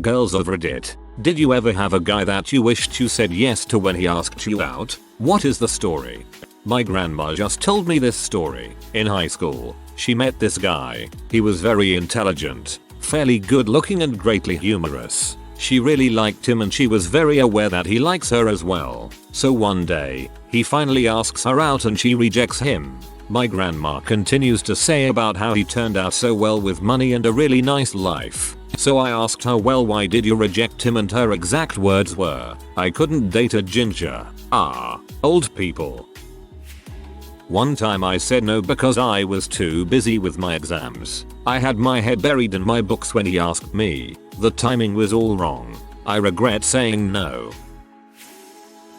Girls of Reddit, did you ever have a guy that you wished you said yes to when he asked you out? What is the story? My grandma just told me this story. In high school, she met this guy. He was very intelligent, fairly good looking and greatly humorous. She really liked him and she was very aware that he likes her as well. So one day, he finally asks her out and she rejects him. My grandma continues to say about how he turned out so well with money and a really nice life. So I asked her, well, why did you reject him? And her exact words were, I couldn't date a ginger. Old people. One time I said no because I was too busy with my exams. I had my head buried in my books when he asked me. The timing was all wrong. I regret saying no.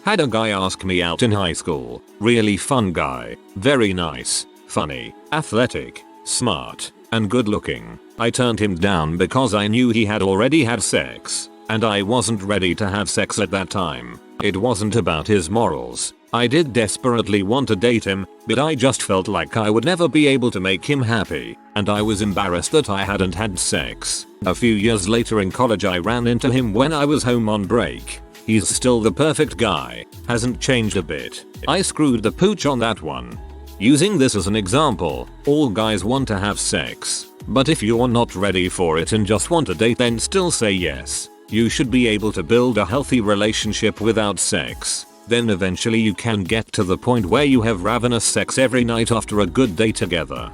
Had a guy ask me out in high school. Really fun guy. Very nice, funny, athletic, smart, and good looking. I turned him down because I knew he had already had sex, and I wasn't ready to have sex at that time. It wasn't about his morals. I did desperately want to date him, but I just felt like I would never be able to make him happy, and I was embarrassed that I hadn't had sex. A few years later in college I ran into him when I was home on break. He's still the perfect guy, hasn't changed a bit. I screwed the pooch on that one. Using this as an example, all guys want to have sex, but if you're not ready for it and just want to date, then still say yes. You should be able to build a healthy relationship without sex. Then eventually you can get to the point where you have ravenous sex every night after a good day together.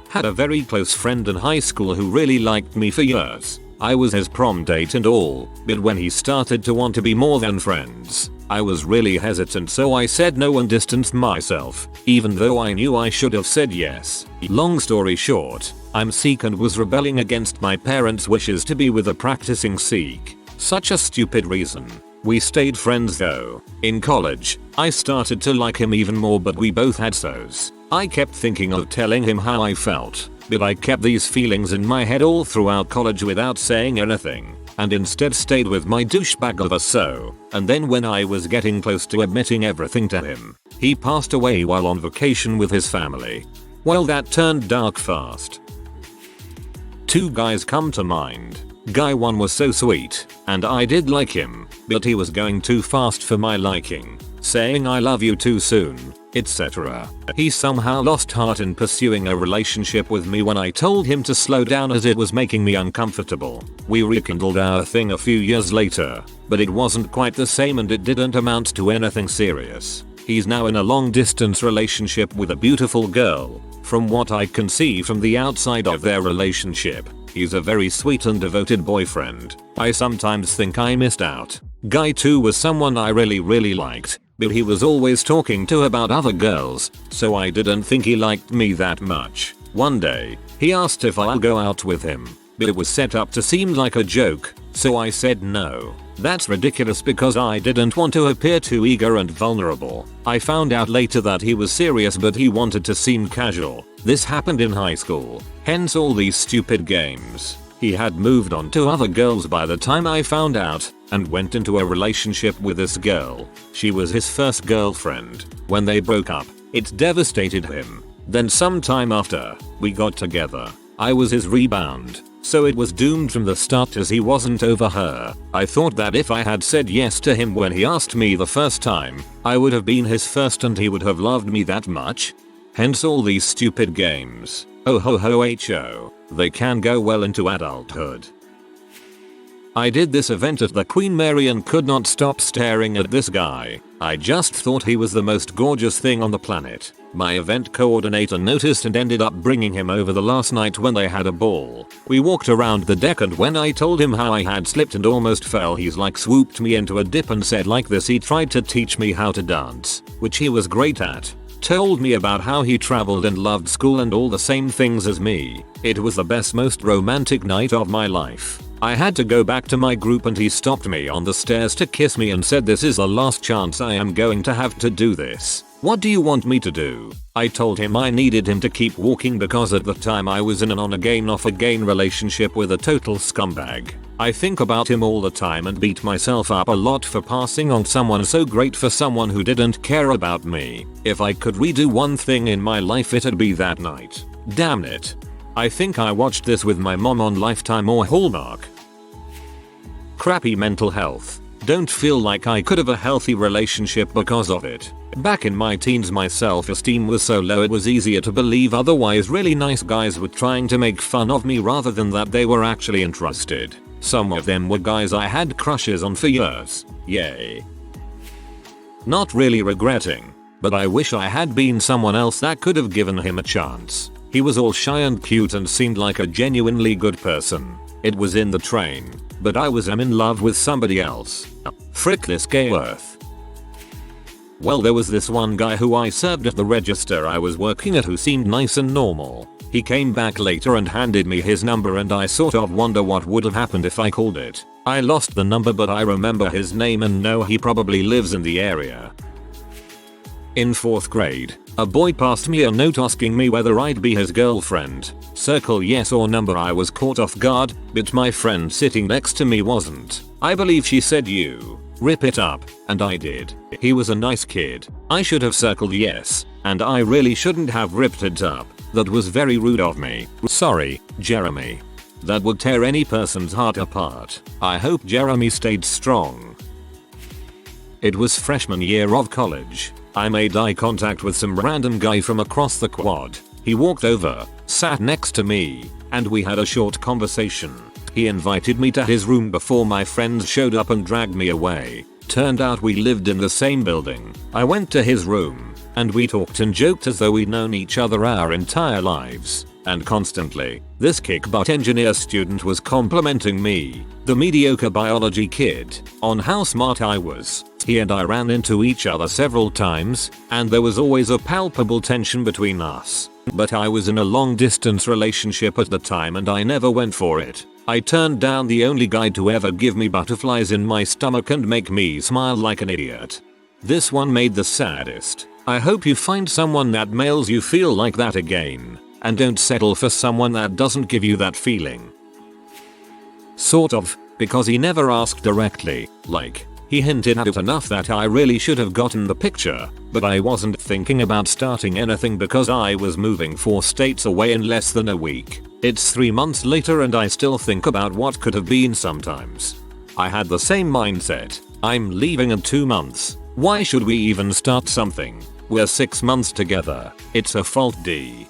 Had a very close friend in high school who really liked me for years. I was his prom date and all, but when he started to want to be more than friends, I was really hesitant, so I said no and distanced myself, even though I knew I should have said yes. Long story short, I'm Sikh and was rebelling against my parents' wishes to be with a practicing Sikh. Such a stupid reason. We stayed friends though. In college, I started to like him even more, but we both had so's. I kept thinking of telling him how I felt, but I kept these feelings in my head all throughout college without saying anything, and instead stayed with my douchebag of a so. And then when I was getting close to admitting everything to him, he passed away while on vacation with his family. Well, that turned dark fast. Two guys come to mind. Guy 1 was so sweet, and I did like him, but he was going too fast for my liking, saying I love you too soon, etc. He somehow lost heart in pursuing a relationship with me when I told him to slow down as it was making me uncomfortable. We rekindled our thing a few years later, but it wasn't quite the same and it didn't amount to anything serious. He's now in a long distance relationship with a beautiful girl. From what I can see from the outside of their relationship, he's a very sweet and devoted boyfriend. I sometimes think I missed out. Guy 2 was someone I really liked, but he was always talking to about other girls, so I didn't think he liked me that much. One day, he asked if I'll go out with him, but it was set up to seem like a joke, so I said no. That's ridiculous because I didn't want to appear too eager and vulnerable. I found out later that he was serious, but he wanted to seem casual. This happened in high school, hence all these stupid games. He had moved on to other girls by the time I found out, and went into a relationship with this girl. She was his first girlfriend. When they broke up, it devastated him. Then sometime after, we got together. I was his rebound, so it was doomed from the start as he wasn't over her. I thought that if I had said yes to him when he asked me the first time, I would have been his first and he would have loved me that much. Hence all these stupid games. Oh ho ho ho. They can go well into adulthood. I did this event at the Queen Mary and could not stop staring at this guy. I just thought he was the most gorgeous thing on the planet. My event coordinator noticed and ended up bringing him over the last night when they had a ball. We walked around the deck and when I told him how I had slipped and almost fell, he's like swooped me into a dip and said like this he tried to teach me how to dance, which he was great at. Told me about how he traveled and loved school and all the same things as me. It was the best, most romantic night of my life. I had to go back to my group and he stopped me on the stairs to kiss me and said this is the last chance I am going to have to do this. What do you want me to do? I told him I needed him to keep walking because at the time I was in an on-again off-again relationship with a total scumbag. I think about him all the time and beat myself up a lot for passing on someone so great for someone who didn't care about me. If I could redo one thing in my life, it'd be that night. Damn it. I think I watched this with my mom on Lifetime or Hallmark. crappy mental health. Don't feel like I could have a healthy relationship because of it. Back in my teens my self-esteem was so low it was easier to believe otherwise really nice guys were trying to make fun of me rather than that they were actually interested. Some of them were guys I had crushes on for years. Yay. Not really regretting, but I wish I had been someone else that could have given him a chance. He was all shy and cute and seemed like a genuinely good person. It was in the train, but I was in love with somebody else. Frick this gay earth. Well, there was this one guy who I served at the register I was working at who seemed nice and normal. He came back later and handed me his number and I sort of wonder what would have happened if I called it. I lost the number but I remember his name and know he probably lives in the area. In 4th grade, a boy passed me a note asking me whether I'd be his girlfriend. Circle yes or number. I was caught off guard, but my friend sitting next to me wasn't. I believe she said you. Rip it up, and I did. He was a nice kid. I should have circled yes, and I really shouldn't have ripped it up. That was very rude of me. Sorry, Jeremy. That would tear any person's heart apart. I hope Jeremy stayed strong. It was freshman year of college. I made eye contact with some random guy from across the quad. He walked over, sat next to me, and we had a short conversation. He invited me to his room before my friends showed up and dragged me away. Turned out we lived in the same building. I went to his room, and we talked and joked as though we'd known each other our entire lives. And constantly, this kick-butt engineer student was complimenting me, the mediocre biology kid, on how smart I was. He and I ran into each other several times, and there was always a palpable tension between us. But I was in a long-distance relationship at the time and I never went for it. I turned down the only guy to ever give me butterflies in my stomach and make me smile like an idiot. This one made the saddest. I hope you find someone that makes you feel like that again, and don't settle for someone that doesn't give you that feeling. Sort of, because he never asked directly, like, he hinted at it enough that I really should have gotten the picture, but I wasn't thinking about starting anything because I was moving 4 states away in less than a week. It's 3 months later and I still think about what could have been sometimes. I had the same mindset. I'm leaving in 2 months. Why should we even start something? We're 6 months together. It's a fault D.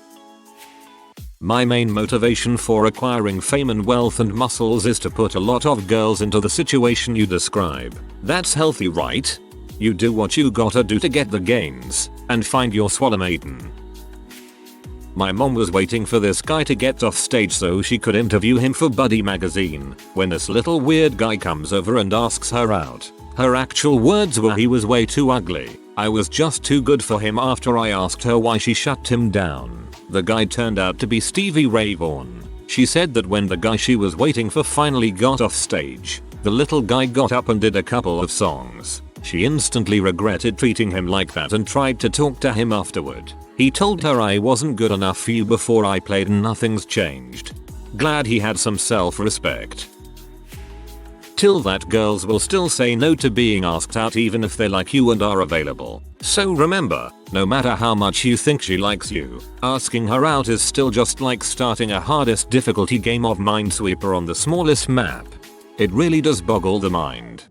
My main motivation for acquiring fame and wealth and muscles is to put a lot of girls into the situation you describe. That's healthy, right? You do what you gotta do to get the gains, and find your swallow maiden. My mom was waiting for this guy to get off stage so she could interview him for Buddy magazine, when this little weird guy comes over and asks her out. Her actual words were he was way too ugly. I was just too good for him. After I asked her why she shut him down, the guy turned out to be Stevie Ray Vaughan. She said that when the guy she was waiting for finally got off stage, the little guy got up and did a couple of songs. She instantly regretted treating him like that and tried to talk to him afterward. He told her I wasn't good enough for you before I played and nothing's changed. Glad he had some self-respect. Till that, girls will still say no to being asked out even if they like you and are available. So remember, no matter how much you think she likes you, asking her out is still just like starting a hardest difficulty game of Minesweeper on the smallest map. It really does boggle the mind.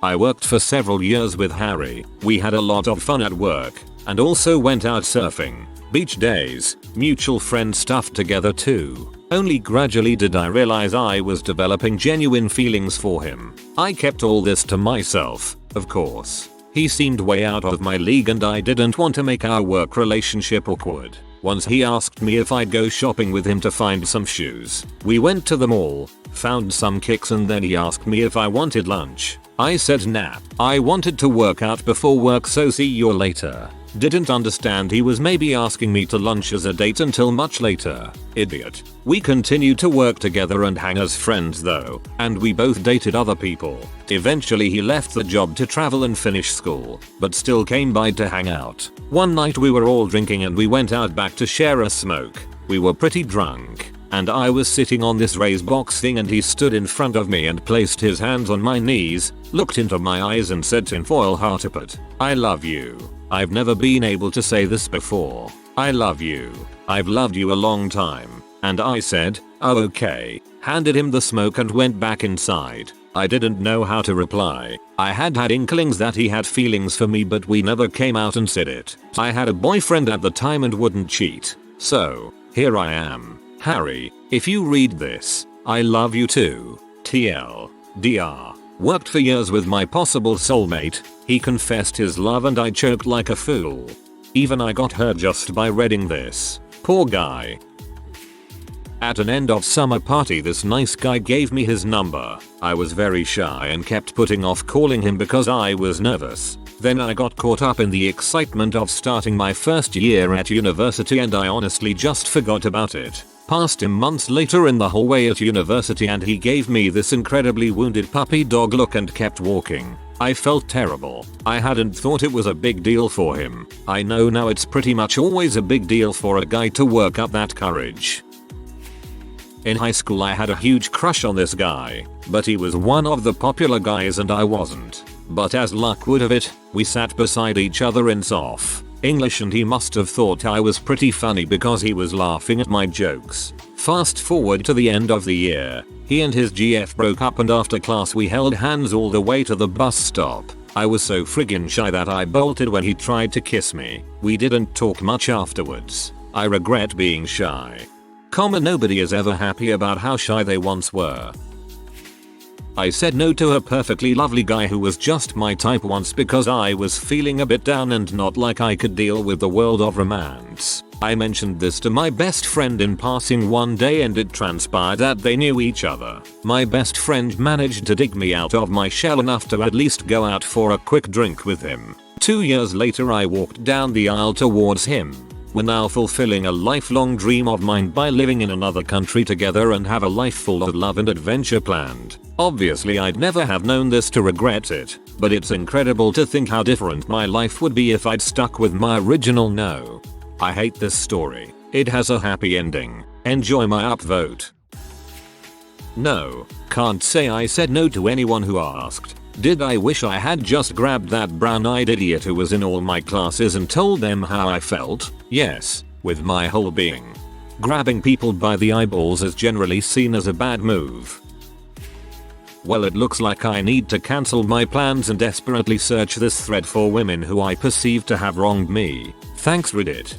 I worked for several years with Harry. We had a lot of fun at work, and also went out surfing, beach days, mutual friend stuff together too. Only gradually did I realize I was developing genuine feelings for him. I kept all this to myself, of course. He seemed way out of my league and I didn't want to make our work relationship awkward. Once he asked me if I'd go shopping with him to find some shoes. We went to the mall, found some kicks, and then he asked me if I wanted lunch. I said nah. I wanted to work out before work, so see you later. Didn't understand he was maybe asking me to lunch as a date until much later. Idiot. We continued to work together and hang as friends though, and we both dated other people. Eventually he left the job to travel and finish school, but still came by to hang out. One night we were all drinking and we went out back to share a smoke. We were pretty drunk, and I was sitting on this raised box thing and he stood in front of me and placed his hands on my knees, looked into my eyes and said tinfoil heartiput, "I love you." I've never been able to say this before. I love you. I've loved you a long time, And I said, "Oh okay," handed him the smoke and went back inside. I didn't know how to reply. I had inklings that he had feelings for me, but we never came out and said it. I had a boyfriend at the time and wouldn't cheat. So, here I am. Harry, if you read this, I love you too. TL. DR. Worked for years with my possible soulmate. He confessed his love and I choked like a fool. Even I got hurt just by reading this. Poor guy. At an end of summer party, this nice guy gave me his number. I was very shy and kept putting off calling him because I was nervous. Then I got caught up in the excitement of starting my first year at university and I honestly just forgot about it. Passed him months later in the hallway at university and he gave me this incredibly wounded puppy dog look and kept walking. I felt terrible. I hadn't thought it was a big deal for him. I know now it's pretty much always a big deal for a guy to work up that courage. In high school I had a huge crush on this guy, but he was one of the popular guys and I wasn't. But as luck would have it, we sat beside each other in Soph English and he must have thought I was pretty funny because he was laughing at my jokes. Fast forward to the end of the year, he and his GF broke up and after class we held hands all the way to the bus stop. I was so friggin' shy that I bolted when he tried to kiss me. We didn't talk much afterwards. I regret being shy. Nobody is ever happy about how shy they once were. I said no to a perfectly lovely guy who was just my type once because I was feeling a bit down and not like I could deal with the world of romance. I mentioned this to my best friend in passing one day and it transpired that they knew each other. My best friend managed to dig me out of my shell enough to at least go out for a quick drink with him. 2 years later I walked down the aisle towards him. We're now fulfilling a lifelong dream of mine by living in another country together and have a life full of love and adventure planned. Obviously I'd never have known this to regret it, but it's incredible to think how different my life would be if I'd stuck with my original no. I hate this story. It has a happy ending. Enjoy my upvote. No, can't say I said no to anyone who asked. Did I wish I had just grabbed that brown-eyed idiot who was in all my classes and told them how I felt? Yes, with my whole being. Grabbing people by the eyeballs is generally seen as a bad move. Well, it looks like I need to cancel my plans and desperately search this thread for women who I perceive to have wronged me. Thanks Reddit.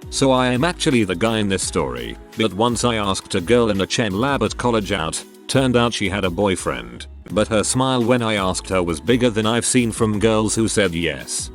So I am actually the guy in this story, but once I asked a girl in a chem lab at college out. Turned out she had a boyfriend, but her smile when I asked her was bigger than I've seen from girls who said yes.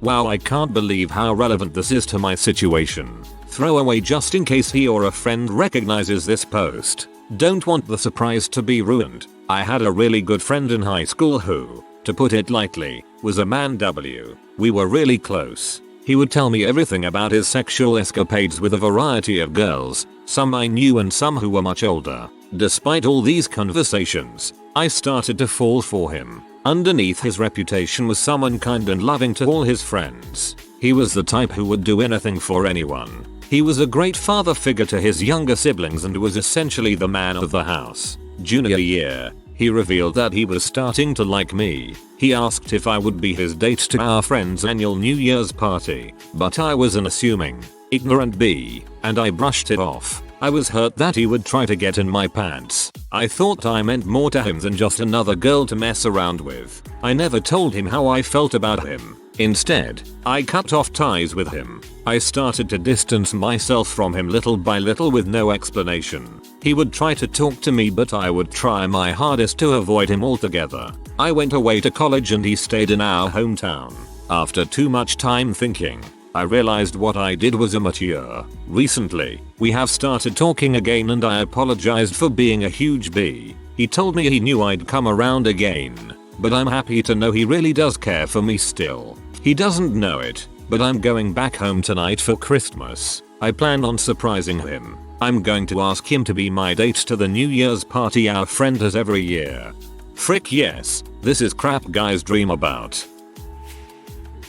Wow, I can't believe how relevant this is to my situation. Throwaway just in case he or a friend recognizes this post. Don't want the surprise to be ruined. I had a really good friend in high school who, to put it lightly, was a man W. We were really close. He would tell me everything about his sexual escapades with a variety of girls, some I knew and some who were much older. Despite all these conversations, I started to fall for him. Underneath his reputation was someone kind and loving to all his friends. He was the type who would do anything for anyone. He was a great father figure to his younger siblings and was essentially the man of the house. Junior year, he revealed that he was starting to like me. He asked if I would be his date to our friend's annual New Year's party, but I was an assuming, ignorant bee, and I brushed it off. I was hurt that he would try to get in my pants. I thought I meant more to him than just another girl to mess around with. I never told him how I felt about him. Instead, I cut off ties with him. I started to distance myself from him little by little with no explanation. He would try to talk to me but I would try my hardest to avoid him altogether. I went away to college and he stayed in our hometown. After too much time thinking, I realized what I did was immature. Recently, we have started talking again and I apologized for being a huge bee. He told me he knew I'd come around again, but I'm happy to know he really does care for me still. He doesn't know it, but I'm going back home tonight for Christmas. I plan on surprising him. I'm going to ask him to be my date to the New Year's party our friend has every year. Frick yes, this is crap guys dream about.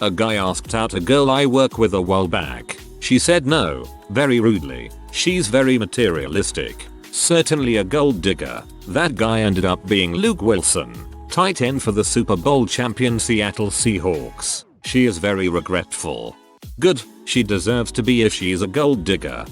A guy asked out a girl I work with a while back. She said no, very rudely. She's very materialistic. Certainly a gold digger. That guy ended up being Luke Wilson, tight end for the Super Bowl champion Seattle Seahawks. She is very regretful. Good, she deserves to be if she's a gold digger.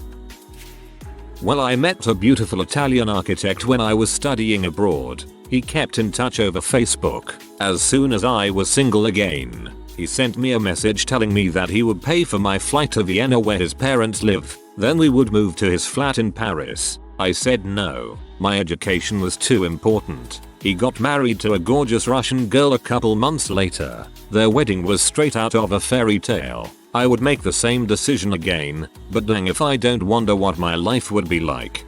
Well, I met a beautiful Italian architect when I was studying abroad. He kept in touch over Facebook. As soon as I was single again, he sent me a message telling me that he would pay for my flight to Vienna where his parents live. Then we would move to his flat in Paris. I said no. My education was too important. He got married to a gorgeous Russian girl a couple months later. Their wedding was straight out of a fairy tale. I would make the same decision again, but dang if I don't wonder what my life would be like.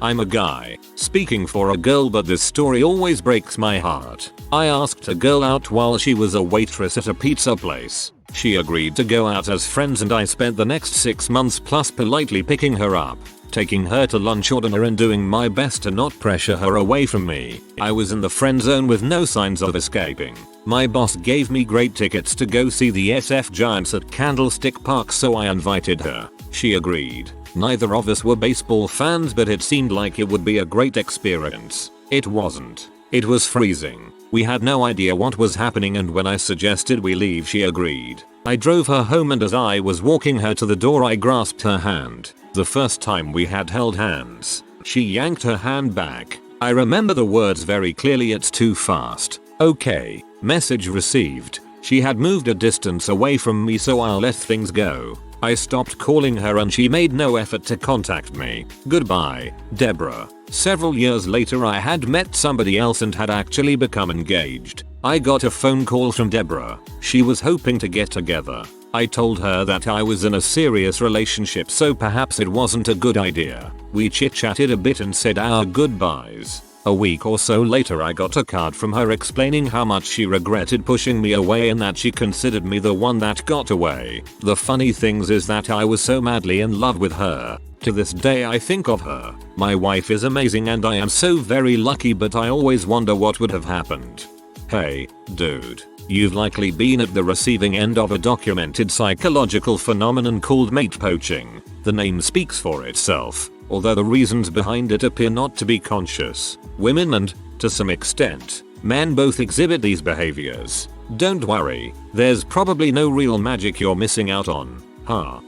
I'm a guy, speaking for a girl, but this story always breaks my heart. I asked a girl out while she was a waitress at a pizza place. She agreed to go out as friends and I spent the next 6 months plus politely picking her up, taking her to lunch or dinner and doing my best to not pressure her away from me. I was in the friend zone with no signs of escaping. My boss gave me great tickets to go see the SF Giants at Candlestick Park, so I invited her. She agreed. Neither of us were baseball fans, but it seemed like it would be a great experience. It wasn't. It was freezing. We had no idea what was happening, and when I suggested we leave, she agreed. I drove her home, and as I was walking her to the door, I grasped her hand. The first time we had held hands. She yanked her hand back. I remember the words very clearly. It's too fast. Okay. Message received. She had moved a distance away from me, so I let things go. I stopped calling her and she made no effort to contact me. Goodbye, Deborah. Several years later I had met somebody else and had actually become engaged. I got a phone call from Deborah. She was hoping to get together. I told her that I was in a serious relationship, so perhaps it wasn't a good idea. We chit-chatted a bit and said our goodbyes. A week or so later I got a card from her explaining how much she regretted pushing me away and that she considered me the one that got away. The funny things is that I was so madly in love with her. To this day I think of her. My wife is amazing and I am so very lucky, but I always wonder what would have happened. Hey, dude. You've likely been at the receiving end of a documented psychological phenomenon called mate poaching. The name speaks for itself, although the reasons behind it appear not to be conscious. Women and, to some extent, men both exhibit these behaviors. Don't worry, there's probably no real magic you're missing out on, huh?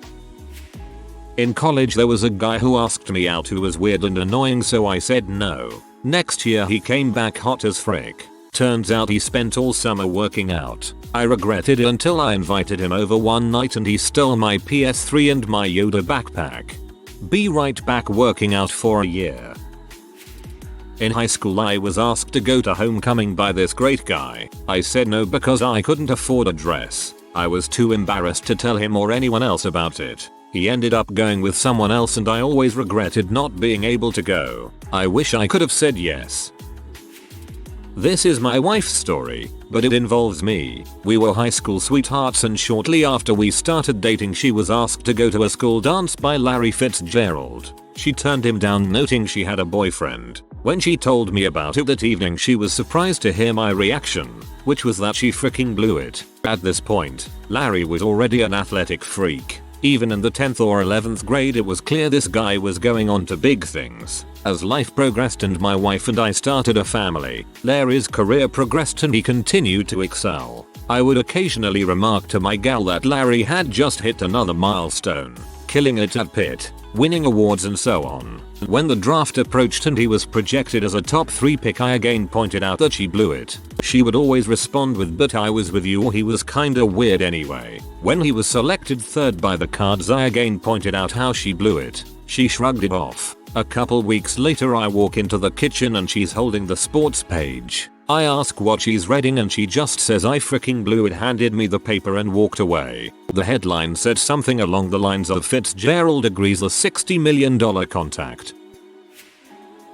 In college there was a guy who asked me out who was weird and annoying, so I said no. Next year he came back hot as frick. Turns out he spent all summer working out. I regretted it until I invited him over one night and he stole my PS3 and my Yoda backpack. Be right back working out for a year. In high school I was asked to go to homecoming by this great guy. I said no because I couldn't afford a dress. I was too embarrassed to tell him or anyone else about it. He ended up going with someone else and I always regretted not being able to go. I wish I could have said yes. This is my wife's story, but it involves me. We were high school sweethearts and shortly after we started dating she was asked to go to a school dance by Larry Fitzgerald. She turned him down, noting she had a boyfriend. When she told me about it that evening she was surprised to hear my reaction, which was that she freaking blew it. At this point, Larry was already an athletic freak. Even in the 10th or 11th grade it was clear this guy was going on to big things. As life progressed and my wife and I started a family, Larry's career progressed and he continued to excel. I would occasionally remark to my gal that Larry had just hit another milestone, killing it at Pitt, winning awards and so on. When the draft approached and he was projected as a top 3 pick, I again pointed out that she blew it. She would always respond with, "But I was with you," or "He was kinda weird anyway." When he was selected 3rd by the Cards I again pointed out how she blew it. She shrugged it off. A couple weeks later I walk into the kitchen and she's holding the sports page. I ask what she's reading and she just says, "I freaking blew it," handed me the paper and walked away. The headline said something along the lines of "Fitzgerald agrees a $60 million contact."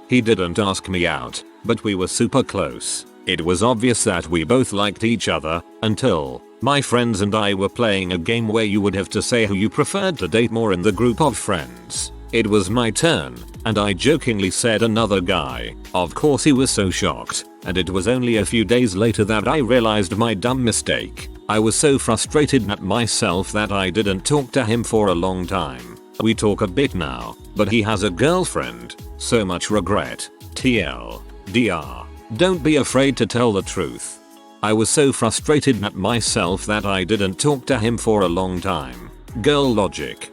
He didn't ask me out, but we were super close. It was obvious that we both liked each other, until my friends and I were playing a game where you would have to say who you preferred to date more in the group of friends. It was my turn, and I jokingly said another guy. Of course he was so shocked, and it was only a few days later that I realized my dumb mistake. I was so frustrated at myself that I didn't talk to him for a long time. We talk a bit now, but he has a girlfriend. So much regret. TLDR. Don't be afraid to tell the truth. I was so frustrated at myself that I didn't talk to him for a long time. Girl logic.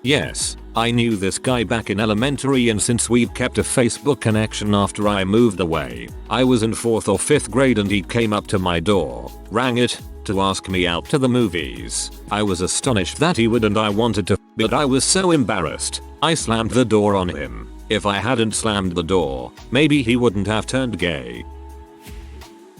Yes, I knew this guy back in elementary, and since we'd kept a Facebook connection after I moved away, I was in 4th or 5th grade and he came up to my door, rang it, to ask me out to the movies. I was astonished that he would, and I wanted to, but I was so embarrassed, I slammed the door on him. If I hadn't slammed the door, maybe he wouldn't have turned gay.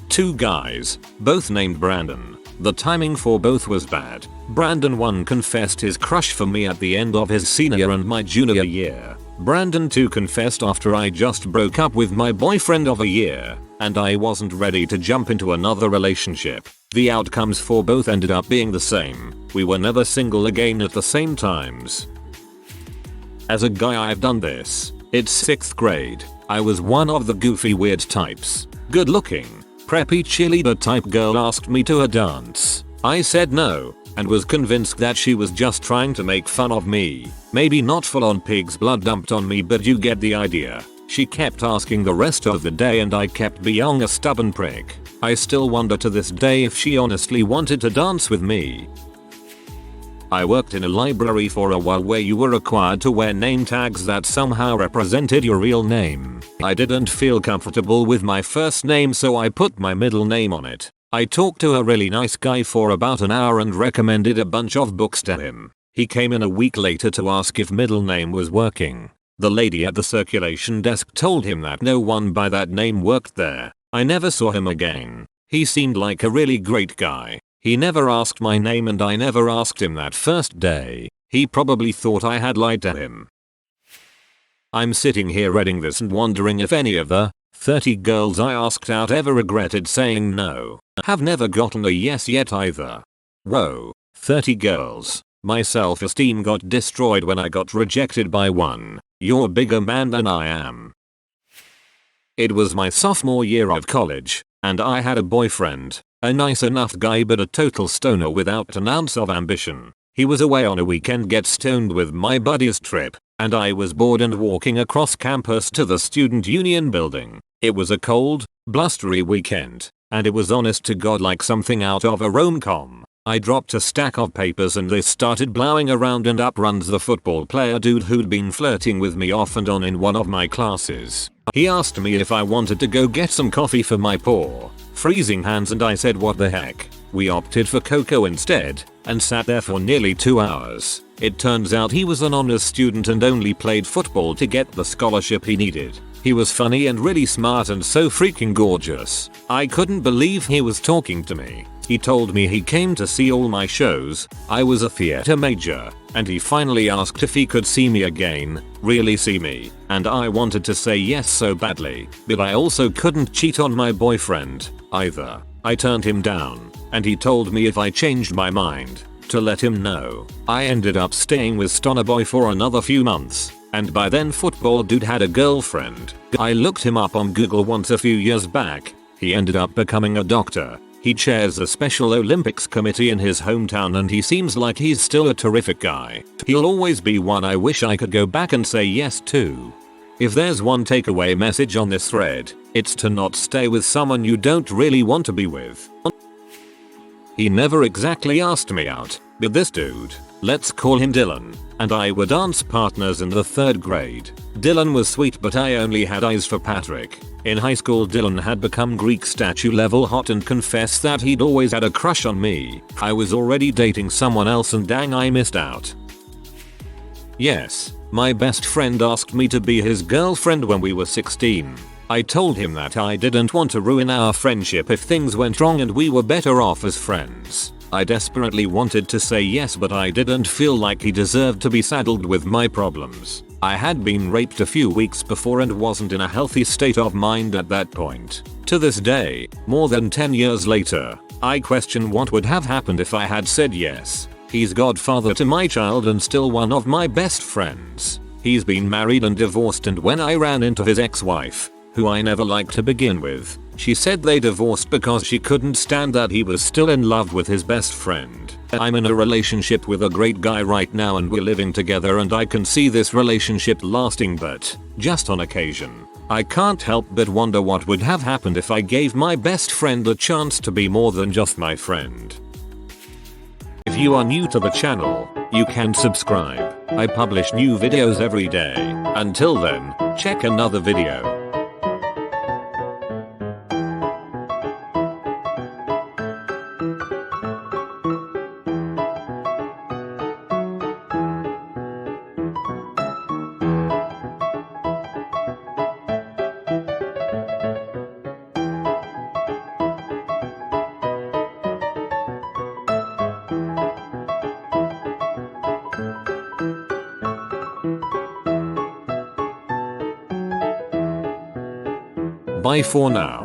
2 guys, both named Brandon. The timing for both was bad. Brandon 1 confessed his crush for me at the end of his senior and my junior year. Brandon 2 confessed after I just broke up with my boyfriend of a year, and I wasn't ready to jump into another relationship. The outcomes for both ended up being the same. We were never single again at the same times. As a guy, I've done this. It's 6th grade. I was one of the goofy weird types. Good looking, preppy cheerleader type girl asked me to a dance. I said no, and was convinced that she was just trying to make fun of me. Maybe not full on pig's blood dumped on me, but you get the idea. She kept asking the rest of the day and I kept being a stubborn prick. I still wonder to this day if she honestly wanted to dance with me. I worked in a library for a while where you were required to wear name tags that somehow represented your real name. I didn't feel comfortable with my first name, so I put my middle name on it. I talked to a really nice guy for about an hour and recommended a bunch of books to him. He came in a week later to ask if middle name was working. The lady at the circulation desk told him that no one by that name worked there. I never saw him again. He seemed like a really great guy. He never asked my name and I never asked him that first day. He probably thought I had lied to him. I'm sitting here reading this and wondering if any of the 30 girls I asked out ever regretted saying no. Have never gotten a yes yet either. Whoa, 30 girls. My self-esteem got destroyed when I got rejected by one. You're a bigger man than I am. It was my sophomore year of college, and I had a boyfriend. A nice enough guy but a total stoner without an ounce of ambition. He was away on a weekend get stoned with my buddies trip, and I was bored and walking across campus to the student union building. It was a cold, blustery weekend, and it was honest to God like something out of a rom-com. I dropped a stack of papers and they started blowing around, and up runs the football player dude who'd been flirting with me off and on in one of my classes. He asked me if I wanted to go get some coffee for my poor, freezing hands, and I said what the heck. We opted for cocoa instead, and sat there for nearly 2 hours. It turns out he was an honors student and only played football to get the scholarship he needed. He was funny and really smart and so freaking gorgeous. I couldn't believe he was talking to me. He told me he came to see all my shows. I was a theater major, and he finally asked if he could see me again, really see me, and I wanted to say yes so badly, but I also couldn't cheat on my boyfriend either. I turned him down, and he told me if I changed my mind, to let him know. I ended up staying with Stoner Boy for another few months, and by then football dude had a girlfriend. I looked him up on Google once a few years back. He ended up becoming a doctor. He chairs a Special Olympics committee in his hometown and he seems like he's still a terrific guy. He'll always be one I wish I could go back and say yes to. If there's one takeaway message on this thread, it's to not stay with someone you don't really want to be with. He never exactly asked me out, but this dude, let's call him Dylan, and I were dance partners in the 3rd grade. Dylan was sweet but I only had eyes for Patrick. In high school Dylan had become Greek statue level hot and confessed that he'd always had a crush on me. I was already dating someone else and dang, I missed out. Yes, my best friend asked me to be his girlfriend when we were 16. I told him that I didn't want to ruin our friendship if things went wrong and we were better off as friends. I desperately wanted to say yes, but I didn't feel like he deserved to be saddled with my problems. I had been raped a few weeks before and wasn't in a healthy state of mind at that point. To this day, more than 10 years later, I question what would have happened if I had said yes. He's godfather to my child and still one of my best friends. He's been married and divorced, and when I ran into his ex-wife, who I never liked to begin with, she said they divorced because she couldn't stand that he was still in love with his best friend. I'm in a relationship with a great guy right now and we're living together and I can see this relationship lasting, but just on occasion, I can't help but wonder what would have happened if I gave my best friend a chance to be more than just my friend. If you are new to the channel, you can subscribe. I publish new videos every day. Until then, check another video. Bye for now.